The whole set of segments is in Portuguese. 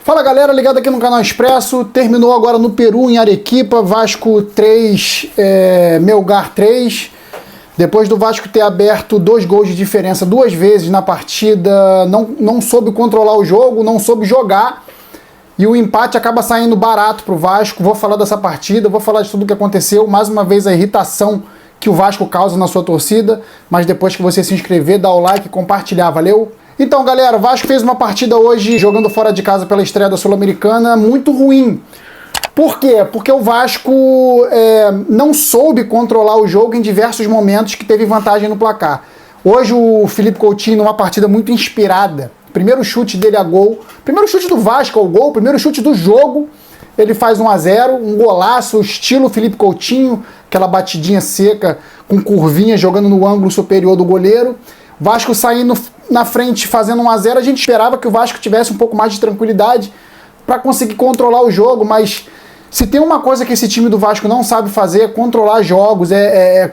Fala galera, ligado aqui no canal Expresso. Terminou agora no Peru, em Arequipa, Vasco 3, Melgar 3. Depois do Vasco ter aberto 2 gols de diferença 2 vezes na partida, não soube controlar o jogo, não soube jogar. E o empate acaba saindo barato pro Vasco. Vou falar dessa partida, vou falar de tudo o que aconteceu. Mais uma vez a irritação que o Vasco causa na sua torcida. Mas depois que você se inscrever, dá o like e compartilhar, valeu? Então galera, o Vasco fez uma partida hoje, jogando fora de casa pela estreia da Sul-Americana, muito ruim. Por quê? Porque o Vasco não soube controlar o jogo em diversos momentos que teve vantagem no placar. Hoje o Felipe Coutinho, numa partida muito inspirada, primeiro chute dele a gol, primeiro chute do Vasco ao gol, primeiro chute do jogo, ele faz 1-0, um golaço, estilo Felipe Coutinho, aquela batidinha seca, com curvinha, jogando no ângulo superior do goleiro. Vasco saindo na frente, fazendo 1-0, a gente esperava que o Vasco tivesse um pouco mais de tranquilidade para conseguir controlar o jogo, mas se tem uma coisa que esse time do Vasco não sabe fazer é controlar jogos,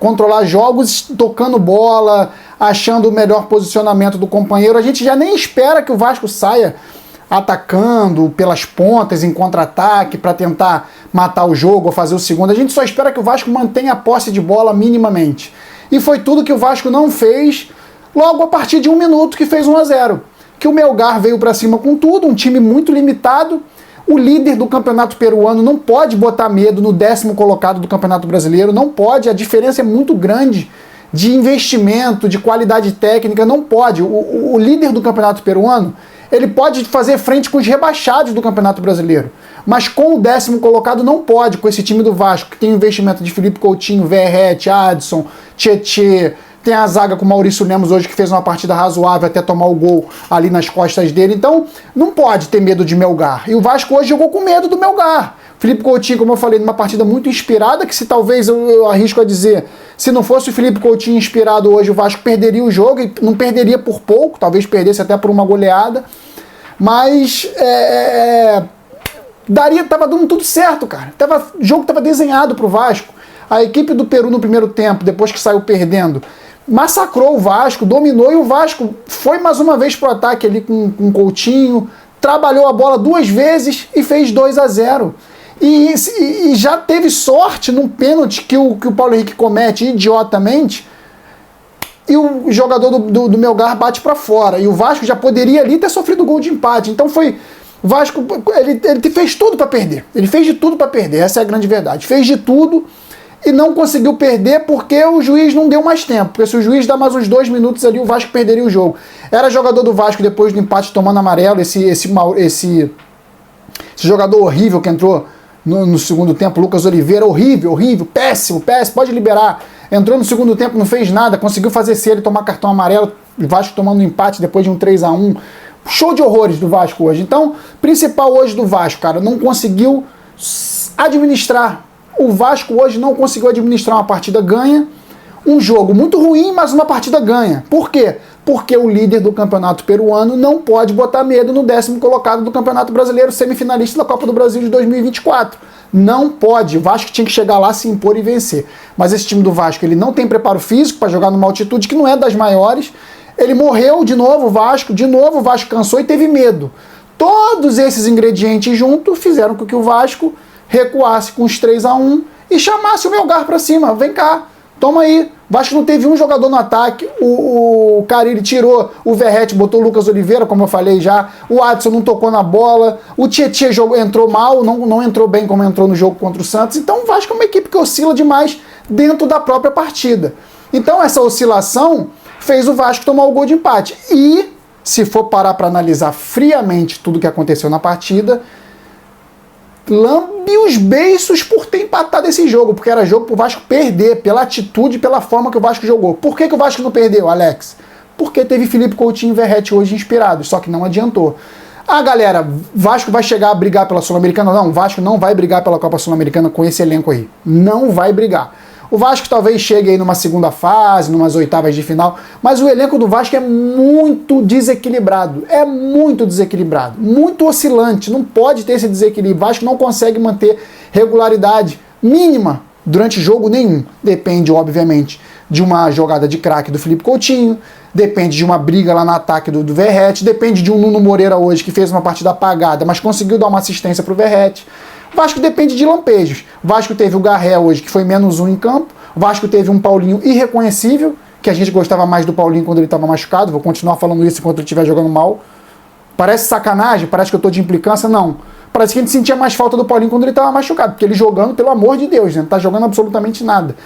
controlar jogos tocando bola, achando o melhor posicionamento do companheiro. A gente já nem espera que o Vasco saia atacando pelas pontas em contra-ataque para tentar matar o jogo ou fazer o segundo. A gente só espera que o Vasco mantenha a posse de bola minimamente. E foi tudo que o Vasco não fez logo a partir de 1 minuto que fez 1-0. Que o Melgar veio para cima com tudo, um time muito limitado. O líder do campeonato peruano não pode botar medo no 10º colocado do campeonato brasileiro, não pode, a diferença é muito grande de investimento, de qualidade técnica, não pode. O líder do campeonato peruano, ele pode fazer frente com os rebaixados do campeonato brasileiro, mas com o 10º colocado não pode, com esse time do Vasco, que tem o investimento de Felipe Coutinho, Verratti, Adson, Tietê, tem a zaga com o Maurício Lemos hoje, que fez uma partida razoável até tomar o gol ali nas costas dele. Então, não pode ter medo de Melgar. E o Vasco hoje jogou com medo do Melgar. Felipe Coutinho, como eu falei, numa partida muito inspirada, que se talvez, eu arrisco a dizer, se não fosse o Felipe Coutinho inspirado hoje, o Vasco perderia o jogo, e não perderia por pouco, talvez perdesse até por uma goleada. Mas, tava dando tudo certo, cara. O jogo tava desenhado pro Vasco. A equipe do Peru no primeiro tempo, depois que saiu perdendo, massacrou o Vasco, dominou, e o Vasco foi mais uma vez pro ataque ali com o Coutinho, trabalhou a bola 2 vezes e fez 2-0. E já teve sorte num pênalti que o Paulo Henrique comete idiotamente, e o jogador do Melgar bate para fora. E o Vasco já poderia ali ter sofrido gol de empate. Então foi... O Vasco, ele fez tudo para perder. Ele fez de tudo para perder, essa é a grande verdade. Fez de tudo e não conseguiu perder porque o juiz não deu mais tempo. Porque se o juiz dá mais uns 2 minutos ali, o Vasco perderia o jogo. Era jogador do Vasco depois do empate tomando amarelo, esse jogador horrível que entrou no segundo tempo, Lucas Oliveira, horrível, péssimo, pode liberar. Entrou no segundo tempo, não fez nada, conseguiu fazer ele tomar cartão amarelo, o Vasco tomando um empate depois de um 3-1. Show de horrores do Vasco hoje. Então, principal hoje do Vasco, cara, não conseguiu administrar. O Vasco hoje não conseguiu administrar uma partida ganha, um jogo muito ruim, mas uma partida ganha. Por quê? Porque o líder do campeonato peruano não pode botar medo no 10º colocado do Campeonato Brasileiro, semifinalista da Copa do Brasil de 2024. Não pode. O Vasco tinha que chegar lá, se impor e vencer. Mas esse time do Vasco, ele não tem preparo físico para jogar numa altitude que não é das maiores. Ele morreu de novo o Vasco cansou e teve medo. Todos esses ingredientes juntos fizeram com que o Vasco recuasse com os 3-1 e chamasse o Melgar para cima. Vem cá, toma aí. O Vasco não teve um jogador no ataque. O Carille tirou o Verratti, botou o Lucas Oliveira, como eu falei já. O Adson não tocou na bola. O Tietê entrou mal, não entrou bem como entrou no jogo contra o Santos. Então o Vasco é uma equipe que oscila demais dentro da própria partida. Então essa oscilação fez o Vasco tomar o gol de empate. E, se for parar para analisar friamente tudo que aconteceu na partida, lambe os beiços por ter empatado esse jogo, porque era jogo pro Vasco perder, pela atitude e pela forma que o Vasco jogou. Por que o Vasco não perdeu, Alex? Porque teve Felipe Coutinho e Verratti hoje inspirados, só que não adiantou. Ah, galera, Vasco vai chegar a brigar pela Sul-Americana? Não, o Vasco não vai brigar pela Copa Sul-Americana com esse elenco aí. Não vai brigar. O Vasco talvez chegue aí numa segunda fase, numas oitavas de final, mas o elenco do Vasco é muito desequilibrado, muito oscilante, não pode ter esse desequilíbrio. O Vasco não consegue manter regularidade mínima durante jogo nenhum. Depende, obviamente, de uma jogada de craque do Felipe Coutinho, depende de uma briga lá no ataque do Verratti, depende de um Nuno Moreira hoje que fez uma partida apagada, mas conseguiu dar uma assistência para o Verratti. Vasco depende de lampejos. Vasco teve o Garré hoje, que foi -1 em campo. Vasco teve um Paulinho irreconhecível, que a gente gostava mais do Paulinho quando ele estava machucado. Vou continuar falando isso enquanto ele estiver jogando mal. Parece sacanagem, parece que eu estou de implicância, não. Parece que a gente sentia mais falta do Paulinho quando ele estava machucado, porque ele jogando, pelo amor de Deus, né? Não está jogando absolutamente nada.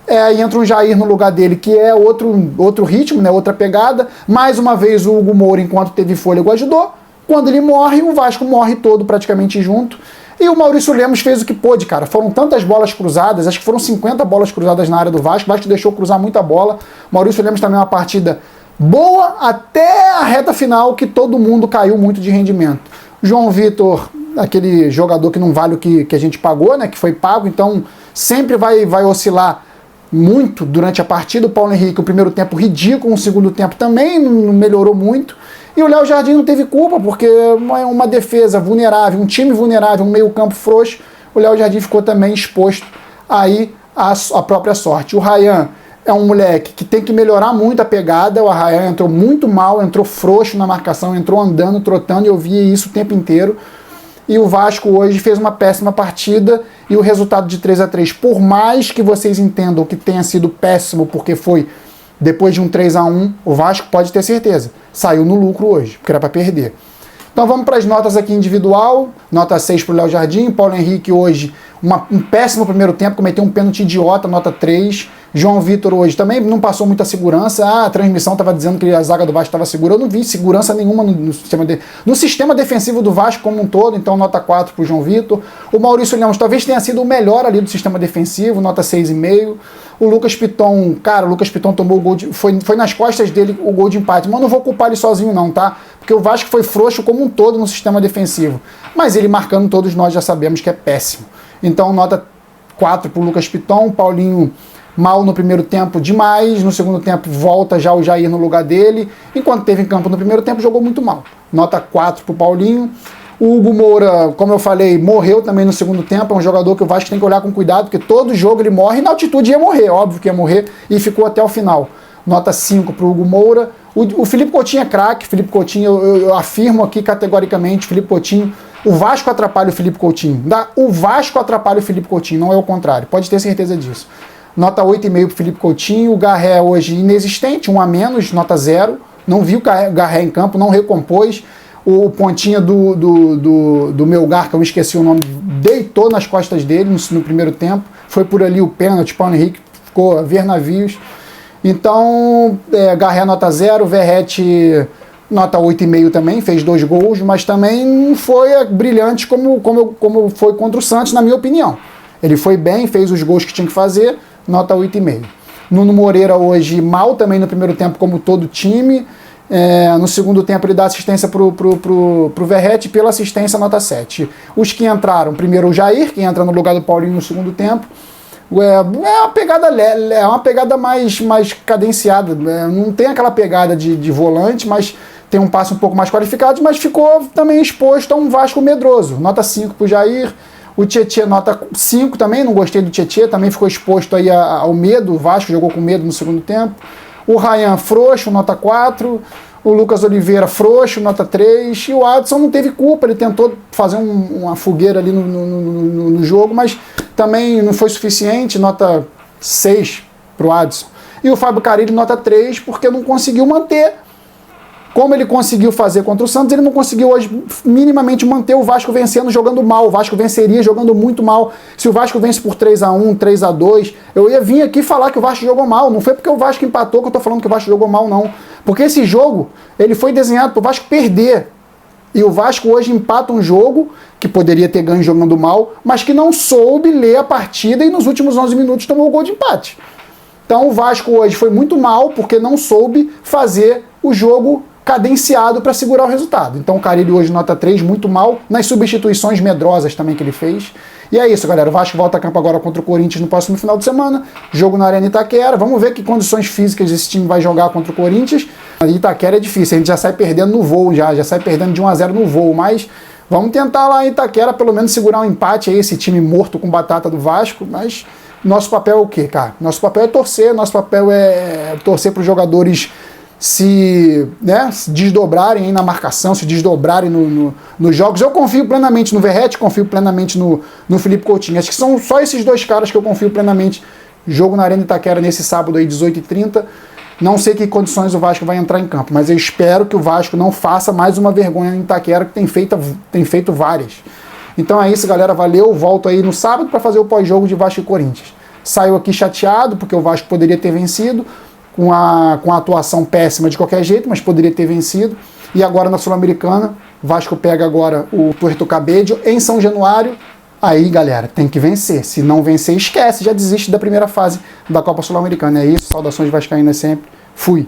Aí entra um Jair no lugar dele, que é outro ritmo, né? Outra pegada. Mais uma vez o Hugo Moura, enquanto teve fôlego, ajudou. Quando ele morre, o Vasco morre todo praticamente junto. E o Maurício Lemos fez o que pôde, cara. Foram tantas bolas cruzadas, acho que foram 50 bolas cruzadas na área do Vasco. O Vasco deixou cruzar muita bola. O Maurício Lemos também uma partida boa até a reta final, que todo mundo caiu muito de rendimento. João Vitor, aquele jogador que não vale o que a gente pagou, né? Que foi pago, então sempre vai oscilar muito durante a partida. O Paulo Henrique, o primeiro tempo ridículo, o segundo tempo também não melhorou muito. E o Léo Jardim não teve culpa, porque é uma defesa vulnerável, um time vulnerável, um meio-campo frouxo. O Léo Jardim ficou também exposto aí à própria sorte. O Ryan é um moleque que tem que melhorar muito a pegada. O Ryan entrou muito mal, entrou frouxo na marcação, entrou andando, trotando, e eu via isso o tempo inteiro. E o Vasco hoje fez uma péssima partida, e o resultado de 3-3, por mais que vocês entendam que tenha sido péssimo, porque foi depois de um 3-1, o Vasco pode ter certeza, saiu no lucro hoje, porque era para perder. Então vamos para as notas aqui individual. Nota 6 para o Léo Jardim. Paulo Henrique hoje, um péssimo primeiro tempo, cometeu um pênalti idiota, nota 3. João Vitor hoje também não passou muita segurança. A transmissão estava dizendo que a zaga do Vasco estava segura. Eu não vi segurança nenhuma no sistema defensivo do Vasco como um todo, então nota 4 para o João Vitor. O Maurício Lemos talvez tenha sido o melhor ali do sistema defensivo, nota 6,5. O Lucas Piton, cara, o Lucas Piton tomou o gol foi nas costas dele o gol de empate, mas não vou culpar ele sozinho não, tá? Porque o Vasco foi frouxo como um todo no sistema defensivo. Mas ele marcando, todos nós já sabemos que é péssimo. Então nota 4 para o Lucas Piton. Paulinho mal no primeiro tempo demais, no segundo tempo volta já o Jair no lugar dele, enquanto teve em campo no primeiro tempo jogou muito mal. Nota 4 para o Paulinho. O Hugo Moura, como eu falei, morreu também no segundo tempo, é um jogador que o Vasco tem que olhar com cuidado, porque todo jogo ele morre, e na altitude ia morrer, óbvio que ia morrer, e ficou até o final. Nota 5 para o Hugo Moura. O Felipe Coutinho é craque. Felipe Coutinho, eu afirmo aqui categoricamente, Felipe Coutinho, o Vasco atrapalha o Felipe Coutinho. O Vasco atrapalha o Felipe Coutinho, não é o contrário, pode ter certeza disso. Nota 8,5 para o Felipe Coutinho. O Garré hoje inexistente, 1 a menos, nota 0. Não viu o Garré em campo, não recompôs. O pontinha do Melgar, que eu esqueci o nome, deitou nas costas dele no primeiro tempo. Foi por ali o pênalti, Paulo Henrique ficou a ver navios. Então, Garré nota 0, Verratti nota 8,5 também, fez 2 gols, mas também não foi brilhante como foi contra o Santos, na minha opinião. Ele foi bem, fez os gols que tinha que fazer, nota 8,5. Nuno Moreira hoje mal também no primeiro tempo, como todo time. No segundo tempo ele dá assistência pro Verratti, pela assistência nota 7. Os que entraram, primeiro o Jair, que entra no lugar do Paulinho no segundo tempo. É uma pegada mais cadenciada, não tem aquela pegada de volante, mas tem um passe um pouco mais qualificado, mas ficou também exposto a um Vasco medroso. Nota 5 pro Jair. O Tietê nota 5 também, não gostei do Tietê, também ficou exposto aí ao medo, o Vasco jogou com medo no segundo tempo. O Ryan frouxo, nota 4. O Lucas Oliveira frouxo, nota 3. E o Adson não teve culpa, ele tentou fazer uma fogueira ali no jogo, mas também não foi suficiente, nota 6 para o Adson. E o Fábio Carille, nota 3, porque não conseguiu manter. Como ele conseguiu fazer contra o Santos, ele não conseguiu hoje minimamente manter o Vasco vencendo jogando mal. O Vasco venceria jogando muito mal. Se o Vasco vence por 3-1, 3-2, eu ia vir aqui falar que o Vasco jogou mal. Não foi porque o Vasco empatou que eu tô falando que o Vasco jogou mal, não. Porque esse jogo, ele foi desenhado para o Vasco perder. E o Vasco hoje empata um jogo que poderia ter ganho jogando mal, mas que não soube ler a partida e nos últimos 11 minutos tomou o gol de empate. Então o Vasco hoje foi muito mal porque não soube fazer o jogo cadenciado para segurar o resultado. Então o Carille hoje nota 3, muito mal, nas substituições medrosas também que ele fez. E é isso, galera. O Vasco volta a campo agora contra o Corinthians no próximo final de semana. Jogo na Arena Itaquera. Vamos ver que condições físicas esse time vai jogar contra o Corinthians. A Itaquera é difícil, a gente já sai perdendo no voo, já sai perdendo de 1-0 no voo, mas vamos tentar lá em Itaquera pelo menos segurar um empate aí, esse time morto com batata do Vasco, mas nosso papel é o quê, cara? Nosso papel é torcer, nosso papel é torcer para os jogadores se desdobrarem aí na marcação, se desdobrarem nos jogos. Eu confio plenamente no Verratti, confio plenamente no Felipe Coutinho. Acho que são só esses dois caras que eu confio plenamente. Jogo na Arena Itaquera nesse sábado aí, 18h30. Não sei que condições o Vasco vai entrar em campo, mas eu espero que o Vasco não faça mais uma vergonha em Itaquera, que tem feito várias. Então é isso, galera. Valeu. Volto aí no sábado para fazer o pós-jogo de Vasco e Corinthians. Saiu aqui chateado, porque o Vasco poderia ter vencido, com a atuação péssima de qualquer jeito, mas poderia ter vencido. E agora na Sul-Americana, Vasco pega agora o Puerto Cabello em São Januário. Aí, galera, tem que vencer. Se não vencer, esquece, já desiste da primeira fase da Copa Sul-Americana. É isso, saudações vascaínas sempre. Fui!